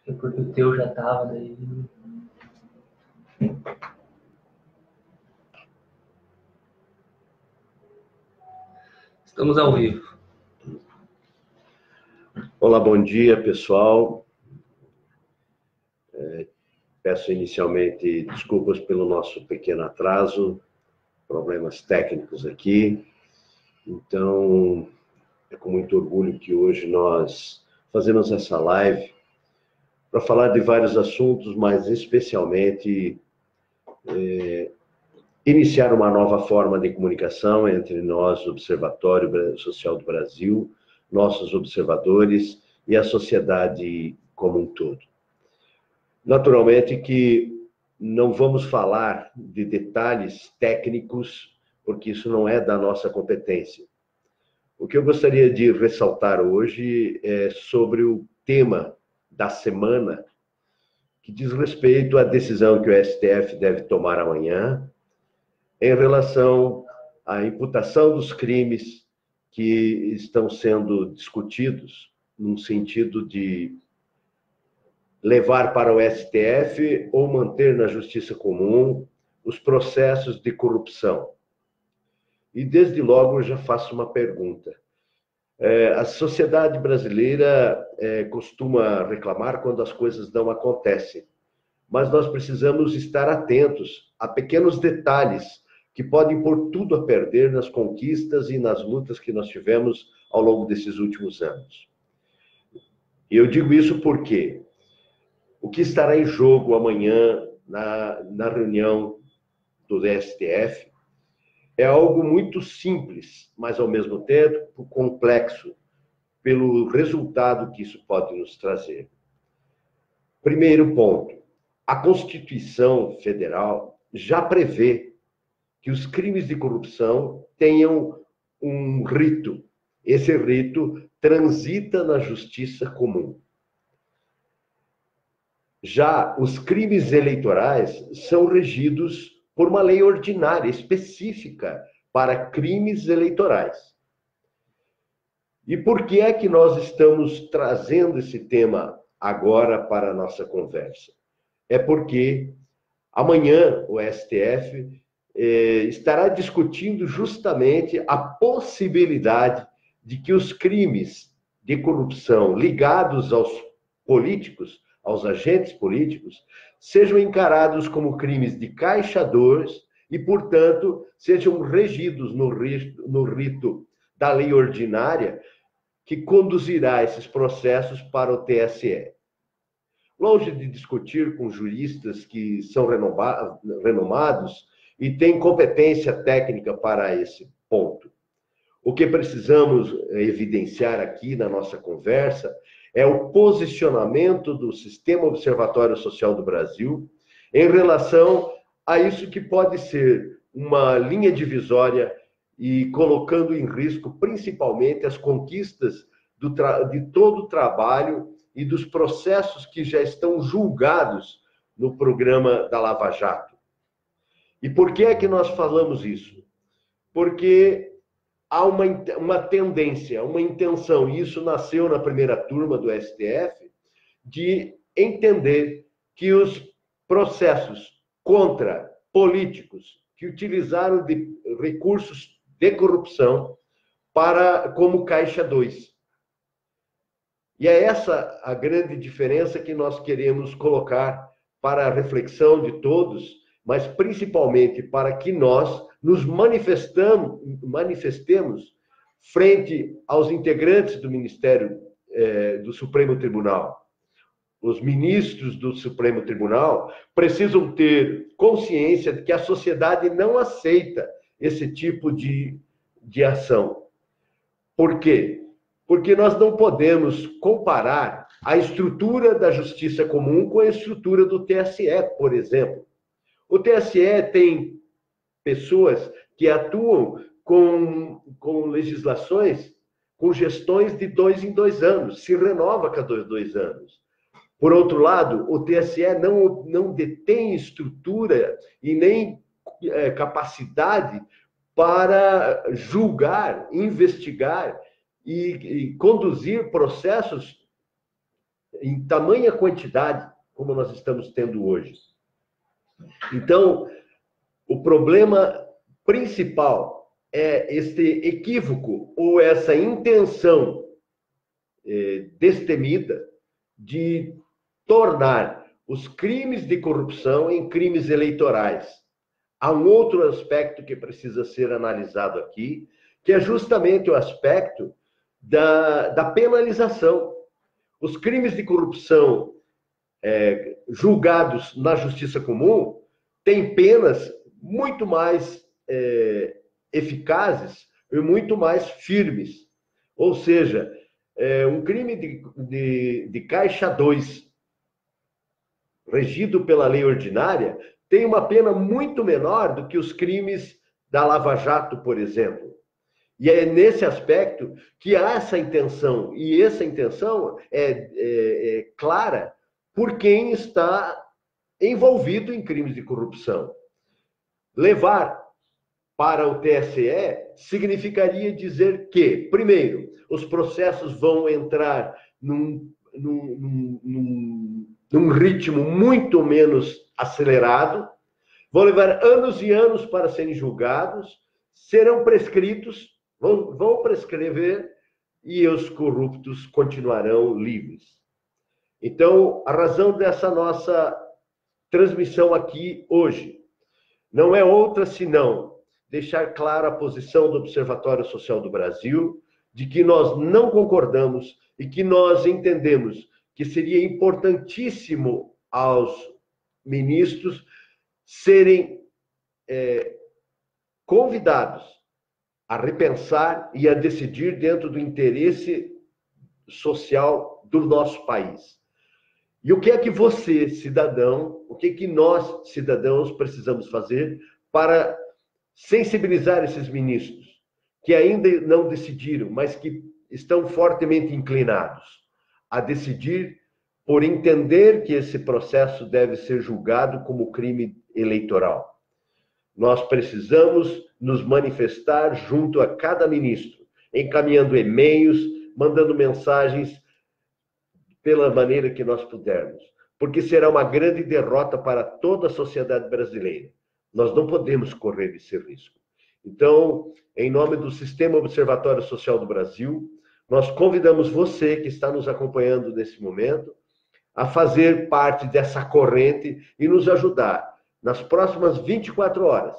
É porque o teu já tava daí. Estamos ao vivo. Olá, bom dia, pessoal. Peço inicialmente desculpas pelo nosso pequeno atraso, problemas técnicos aqui. Então, é com muito orgulho que hoje nós fazemos essa live para falar de vários assuntos, mas especialmente iniciar uma nova forma de comunicação entre nós, Observatório Social do Brasil, nossos observadores e a sociedade como um todo. Naturalmente que não vamos falar de detalhes técnicos, porque isso não é da nossa competência. O que eu gostaria de ressaltar hoje é sobre o tema da semana, que diz respeito à decisão que o STF deve tomar amanhã, em relação à imputação dos crimes que estão sendo discutidos, num sentido de levar para o STF ou manter na Justiça Comum os processos de corrupção. E, desde logo, eu já faço uma pergunta. A sociedade brasileira costuma reclamar quando as coisas não acontecem, mas nós precisamos estar atentos a pequenos detalhes que podem pôr tudo a perder nas conquistas e nas lutas que nós tivemos ao longo desses últimos anos. E eu digo isso porque o que estará em jogo amanhã na reunião do STF é algo muito simples, mas ao mesmo tempo complexo, pelo resultado que isso pode nos trazer. Primeiro ponto, a Constituição Federal já prevê que os crimes de corrupção tenham um rito. Esse rito transita na justiça comum. Já os crimes eleitorais são regidos por uma lei ordinária específica para crimes eleitorais. E por que é que nós estamos trazendo esse tema agora para a nossa conversa? É porque amanhã o STF estará discutindo justamente a possibilidade de que os crimes de corrupção ligados aos políticos, aos agentes políticos, sejam encarados como crimes de caixa 2 e, portanto, sejam regidos no rito da lei ordinária que conduzirá esses processos para o TSE. Longe de discutir com juristas que são renomados e têm competência técnica para esse ponto. O que precisamos evidenciar aqui na nossa conversa é o posicionamento do Sistema Observatório Social do Brasil em relação a isso que pode ser uma linha divisória e colocando em risco principalmente as conquistas de todo o trabalho e dos processos que já estão julgados no programa da Lava Jato. E por que é que nós falamos isso? Porque há uma tendência, uma intenção, e isso nasceu na primeira turma do STF, de entender que os processos contra políticos que utilizaram de recursos de corrupção como caixa 2. E é essa a grande diferença que nós queremos colocar para a reflexão de todos, mas principalmente para que nós nos manifestemos frente aos integrantes do Ministério do Supremo Tribunal. Os ministros do Supremo Tribunal precisam ter consciência de que a sociedade não aceita esse tipo de ação. Por quê? Porque nós não podemos comparar a estrutura da justiça comum com a estrutura do TSE, por exemplo. O TSE tem pessoas que atuam com legislações, com gestões de 2 em 2 anos, se renova a cada 2 anos. Por outro lado, o TSE não detém estrutura e nem capacidade para julgar, investigar e conduzir processos em tamanha quantidade como nós estamos tendo hoje. Então, o problema principal é este equívoco ou essa intenção destemida de tornar os crimes de corrupção em crimes eleitorais. Há um outro aspecto que precisa ser analisado aqui, que é justamente o aspecto da penalização. Os crimes de corrupção julgados na justiça comum têm penas muito mais eficazes e muito mais firmes. Ou seja, um crime de caixa 2, regido pela lei ordinária, tem uma pena muito menor do que os crimes da Lava Jato, por exemplo. E é nesse aspecto que há essa intenção, e essa intenção é clara por quem está envolvido em crimes de corrupção. Levar para o TSE significaria dizer que, primeiro, os processos vão entrar num ritmo muito menos acelerado, vão levar anos e anos para serem julgados, serão prescritos, vão prescrever e os corruptos continuarão livres. Então, a razão dessa nossa transmissão aqui hoje não é outra senão deixar clara a posição do Observatório Social do Brasil, de que nós não concordamos e que nós entendemos que seria importantíssimo aos ministros serem convidados a repensar e a decidir dentro do interesse social do nosso país. E o que é que você, cidadão, o que é que nós, cidadãos, precisamos fazer para sensibilizar esses ministros que ainda não decidiram, mas que estão fortemente inclinados a decidir por entender que esse processo deve ser julgado como crime eleitoral? Nós precisamos nos manifestar junto a cada ministro, encaminhando e-mails, mandando mensagens pela maneira que nós pudermos, porque será uma grande derrota para toda a sociedade brasileira. Nós não podemos correr esse risco. Então, em nome do Sistema Observatório Social do Brasil, nós convidamos você que está nos acompanhando nesse momento a fazer parte dessa corrente e nos ajudar, nas próximas 24 horas,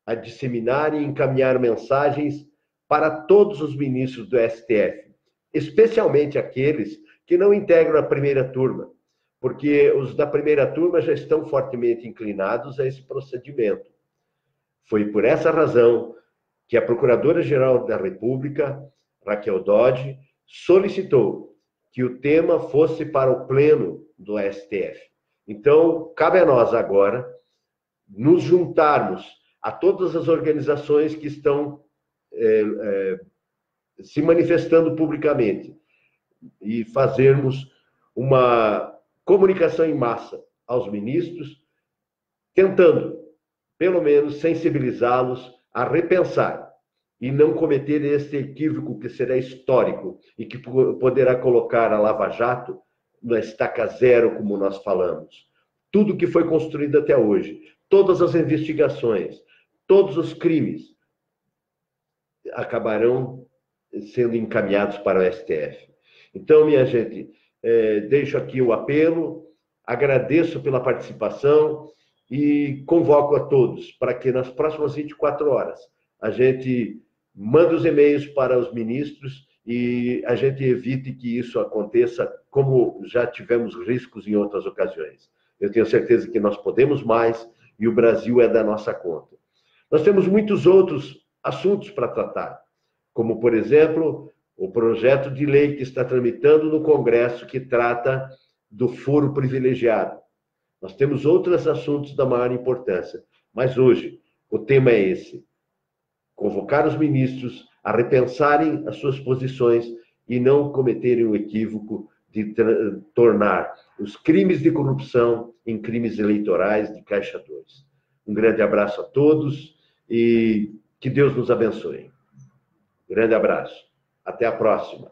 a disseminar e encaminhar mensagens para todos os ministros do STF, especialmente aqueles que não integram a primeira turma, porque os da primeira turma já estão fortemente inclinados a esse procedimento. Foi por essa razão que a Procuradora-Geral da República, Raquel Dodge, solicitou que o tema fosse para o pleno do STF. Então, cabe a nós agora nos juntarmos a todas as organizações que estão se manifestando publicamente e fazermos uma comunicação em massa aos ministros, tentando, pelo menos, sensibilizá-los a repensar e não cometer este equívoco que será histórico e que poderá colocar a Lava Jato na estaca zero, como nós falamos. Tudo que foi construído até hoje, todas as investigações, todos os crimes acabarão sendo encaminhados para o STF. Então, minha gente, deixo aqui o apelo, agradeço pela participação e convoco a todos para que nas próximas 24 horas a gente mande os e-mails para os ministros e a gente evite que isso aconteça como já tivemos riscos em outras ocasiões. Eu tenho certeza que nós podemos mais e o Brasil é da nossa conta. Nós temos muitos outros assuntos para tratar, como, por exemplo, o projeto de lei que está tramitando no Congresso que trata do foro privilegiado. Nós temos outros assuntos da maior importância, mas hoje o tema é esse: convocar os ministros a repensarem as suas posições e não cometerem o equívoco de tornar os crimes de corrupção em crimes eleitorais de caixa 2. Um grande abraço a todos e que Deus nos abençoe. Grande abraço. Até a próxima.